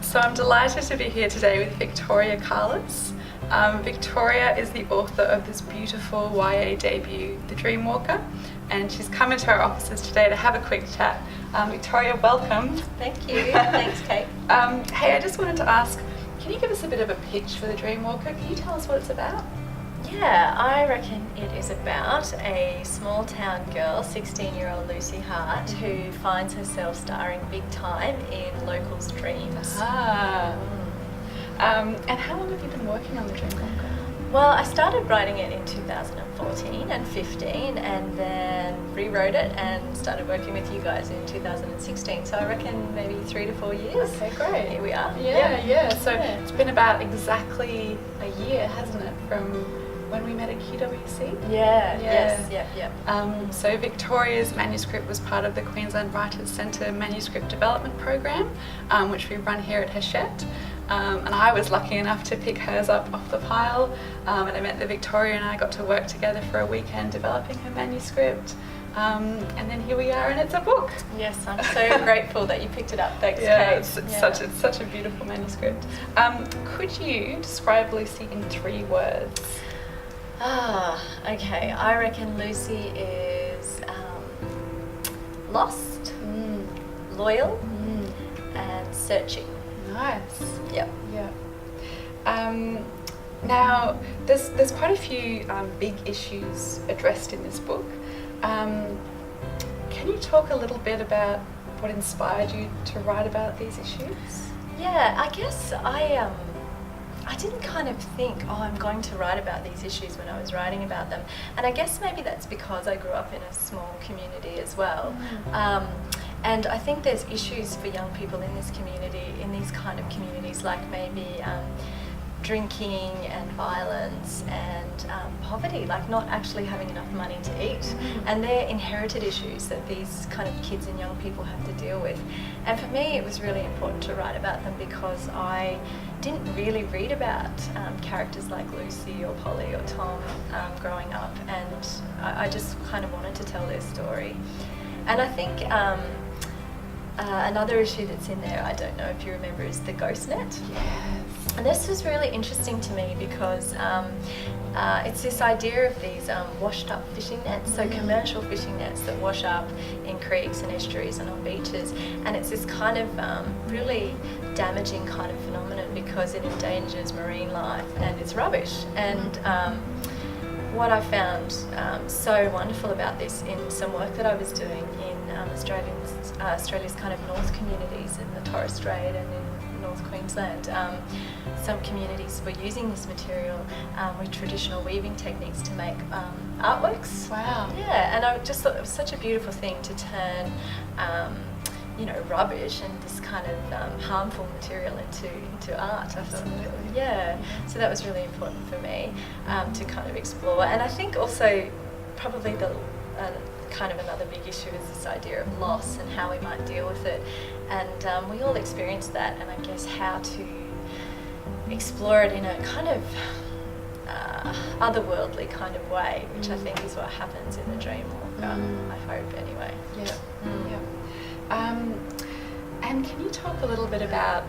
So I'm delighted to be here today with Victoria Carless. Victoria is the author of this beautiful YA debut, The Dreamwalker, and she's come into our offices today to have a quick chat. Victoria, welcome. Thank you. Thanks, Kate. Hey, I just wanted to ask, can you give us a bit of a pitch for The Dreamwalker? Can you tell us what it's about? Yeah, I reckon it is about a small town girl, 16-year-old Lucy Hart, who finds herself starring big time in locals' dreams. And how long have you been working on The Dreamwalker? Well, I started writing it in 2014 and 15 and then rewrote it and started working with you guys in 2016. So I reckon maybe 3 to 4 years. Okay, great. Here we are. Yeah. So it's been about exactly a year, hasn't it, from when we met at QWC? Yep. So Victoria's manuscript was part of the Queensland Writers Centre Manuscript Development Program, which we run here at Hachette. And I was lucky enough to pick hers up off the pile, and I meant that Victoria and I got to work together for a weekend developing her manuscript, and then here we are and it's a book. Yes, I'm so grateful that you picked it up. Thanks, Kate. It's such a beautiful manuscript. Could you describe Lucy in 3 words? Okay. I reckon Lucy is lost, loyal, and searching. Nice. Yep. Yeah. Now, there's quite a few big issues addressed in this book. Can you talk a little bit about what inspired you to write about these issues? Yeah, I guess I didn't kind of think, I'm going to write about these issues when I was writing about them. And I guess maybe that's because I grew up in a small community as well. And I think there's issues for young people in this community, in these kind of communities, like maybe drinking and violence and poverty, like not actually having enough money to eat. And they're inherited issues that these kind of kids and young people have to deal with. And for me, it was really important to write about them because I didn't really read about characters like Lucy or Polly or Tom growing up, and I just kind of wanted to tell their story. And I think another issue that's in there, I don't know if you remember, is the ghost net. Yes. And this was really interesting to me because it's this idea of these washed up fishing nets, so commercial fishing nets that wash up in creeks and estuaries and on beaches, and it's this kind of really damaging kind of phenomenon because it endangers marine life and it's rubbish. And what I found so wonderful about this in some work that I was doing in Australia's kind of north communities in the Torres Strait and in North Queensland, some communities were using this material with traditional weaving techniques to make artworks. Wow. Yeah, and I just thought it was such a beautiful thing to turn rubbish and this kind of harmful material into art. I thought, yeah. So that was really important for me to kind of explore. And I think also probably the kind of another big issue is this idea of loss and how we might deal with it. And we all experience that, and I guess how to explore it in a kind of otherworldly kind of way, which I think is what happens in The Dreamwalker, I hope anyway. Yeah. And can you talk a little bit about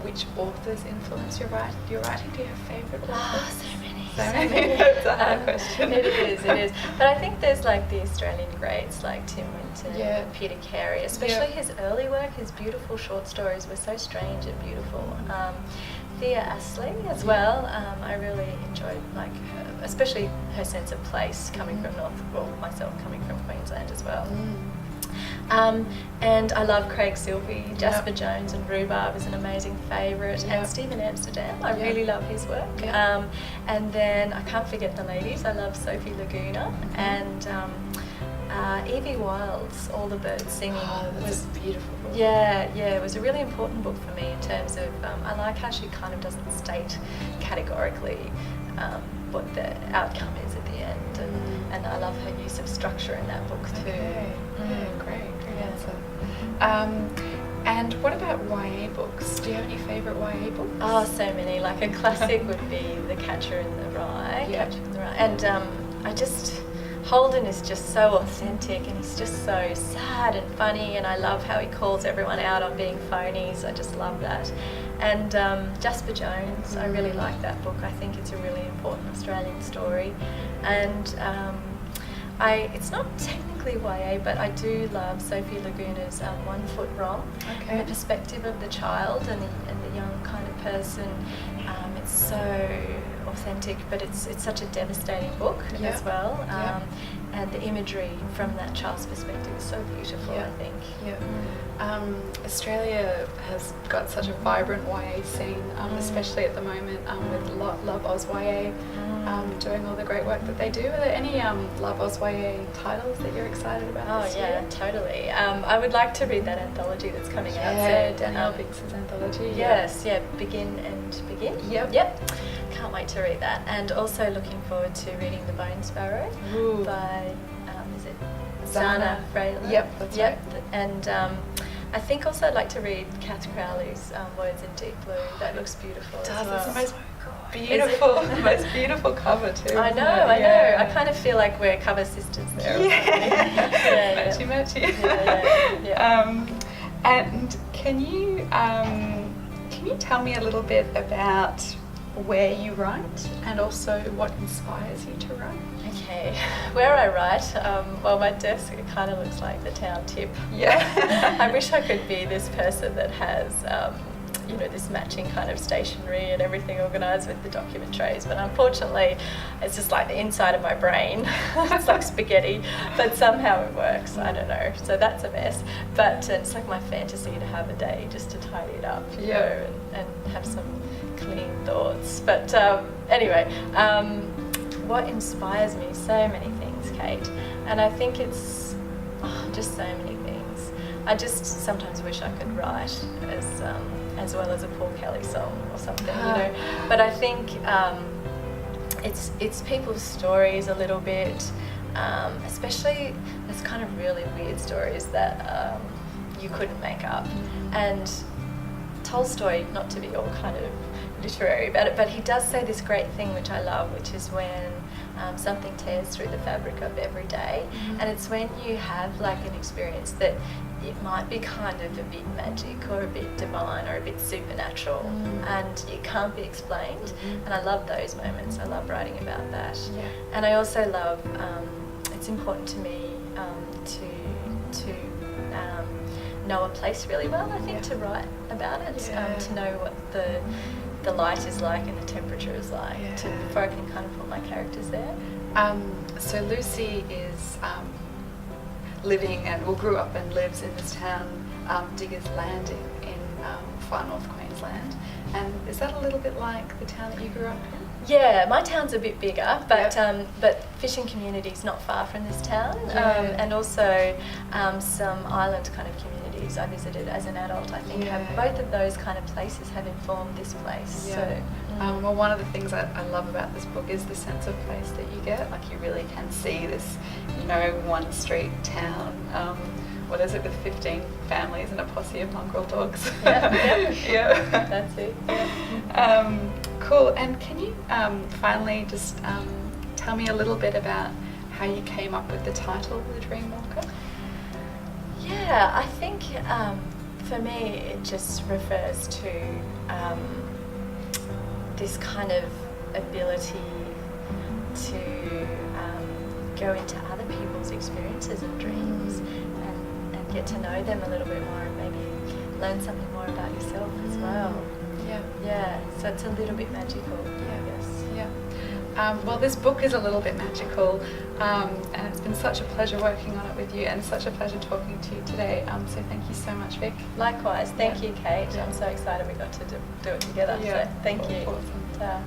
which authors influence your writing? Do you have favourite authors? So many. That's a hard question. It is. But I think there's like the Australian greats like Tim Winton and Peter Carey, especially his early work, his beautiful short stories were so strange and beautiful. Thea Astley as well, I really enjoyed like her, especially her sense of place coming from myself coming from Queensland as well. And I love Craig Silvey, Jasper Jones and Rhubarb is an amazing favourite, and Stephen Amsterdam, I really love his work. And then I can't forget the ladies, I love Sophie Laguna and Evie Wild's All the Birds Singing. Was a beautiful book. Yeah, it was a really important book for me in terms of, I like how she kind of doesn't state categorically what the outcome is at the end, and I love her use of structure in that book too. Okay. Great answer. And what about YA books? Do you have any favourite YA books? Oh, so many. Like a classic would be The Catcher in the Rye. Yeah. Catcher in the Rye. And Holden is just so authentic, and he's just so sad and funny, and I love how he calls everyone out on being phonies. I just love that. And Jasper Jones, I really like that book. I think it's a really important Australian story. And it's not technically YA, but I do love Sophie Laguna's 1 Foot Wrong, and the perspective of the child and the young kind of person. It's so authentic, but it's such a devastating book as well. And the imagery from that child's perspective is so beautiful, I think. Australia has got such a vibrant YA scene, especially at the moment with Love Oz YA doing all the great work that they do. Are there any Love Oz YA titles that you're excited about this year? Totally. I would like to read that anthology that's coming out soon. Danielle Biggs's anthology. Yes, Begin and Begin. Yep. Can't wait to read that. And also looking forward to reading The Bone Sparrow by, is it Zana Freyler? Yep, that's right. And I think also I'd like to read Kath Crowley's Words in Deep Blue. That looks beautiful as well. It's the most beautiful cover too. I know. I kind of feel like we're cover sisters there. Matchy. And can you tell me a little bit about where you write and also what inspires you to write? Okay, where I write, well, my desk, it kind of looks like the town tip. I wish I could be this person that has this matching kind of stationery and everything organised with the document trays, but unfortunately it's just like the inside of my brain. It's like spaghetti, but somehow it works. I don't know, so that's a mess, but it's like my fantasy to have a day just to tidy it up, you know, and have some clean thoughts. But anyway, what inspires me? So many things, Kate, and I think it's just so many things. I just sometimes wish I could write as well as a Paul Kelly song or something, you know. But I think it's people's stories a little bit, especially there's kind of really weird stories that you couldn't make up. And Tolstoy, not to be all kind of literary about it, but he does say this great thing which I love, which is when something tears through the fabric of every day, and it's when you have like an experience that it might be kind of a bit magic or a bit divine or a bit supernatural, and it can't be explained. And I love those moments. I love writing about that. And I also love, it's important to me to know a place really well, I think, to write about it, to know what the light is like and the temperature is like, before I can kind of put my characters there. So Lucy is living grew up and lives in this town, Diggers Landing in far north Queensland. And is that a little bit like the town that you grew up in? Yeah, my town's a bit bigger, but fishing community's not far from this town, and also some island kind of communities I visited as an adult. I think both of those kind of places have informed this place. So, well, one of the things I love about this book is the sense of place that you get. Like, you really can see this, one street town. What is it, with 15 families and a posse of mongrel dogs? That's it. Cool. And can you finally just tell me a little bit about how you came up with the title, The Dreamwalker? Yeah, I think for me it just refers to this kind of ability to go into other people's experiences and dreams and get to know them a little bit more, and maybe learn something more about yourself as well. So it's a little bit magical, I guess. Well, this book is a little bit magical, and it's been such a pleasure working on it with you, and such a pleasure talking to you today. So thank you so much, Vic. Likewise, thank you, Kate. I'm so excited we got to do it together. So thank you. Awesome.